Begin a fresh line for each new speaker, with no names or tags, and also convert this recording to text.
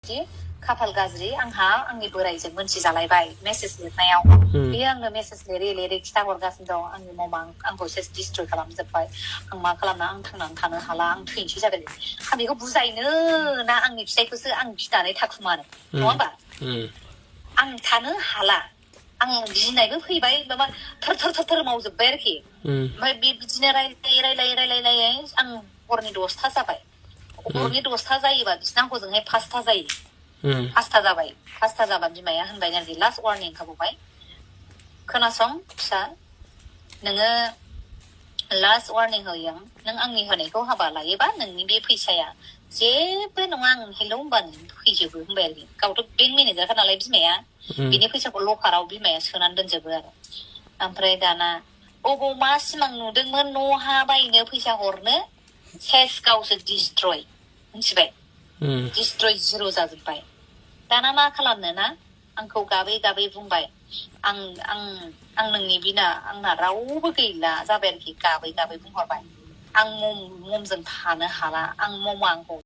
खाफाल गाज्रि आंहा आंनि बोराइजों मोनथिजालायबाय मेसेज लिरनायाव बेयो आंनो मेसेज लिरै खिथा हरगासिनो दं आंनि ममा आंखौ सेस डिस्ट्रय खालामजोब्बाय आं मा खालामना आं थांनानै थानो हाला आं थैनोसै जाबाय आं बेखौ बुजायनो ना आंनि फिसायखौसो आं गिनानै थाखुमानो नङा होमबा आं थानो हाला आं गिनायबो फैबाय माबा थर मावजोब्बाय आरोखि ओमफ्राय बिदिनो रायलायै आं हरनि 10ता जाबाय हरनि 10ता जायोबा बिसिना हजोंहाय 5ता जायो 5ता जाबाय 5ता जाबा बिमाया होनबाय आरोखि लास्ट वार्निं होबावबाय खोनासं फिसा नोङो लास्ट वार्निं होयो नों आंनि होनायखौ हाबा लायोबा नोंनि बे फैसाया जेबो नङा आं हेलौ होनबानो फैजोबो होनबाय आरोखि गावथ' बेंक मेनेजारखा नालाय बिमाया बिनि फैसाखौ लकाराव बिमाया सोनानै दोनजोबो आरो ओमफ्राय दाना अबाव मा सिमां नुदोंमोन न' हा बायनो फैसा हरनो सेस गावसो डिस्ट्रय मिथिबाय डिस्ट्रय जिर' जाजोब्बाय दाना मा खालामनो ना आंखौ गाबै बुंबाय आं नोंनि बिना आंना रावबो गैला जाबाय आरोखि गाबै बुंहरबाय आं ममजों थानो हाला आं ममा आंखौ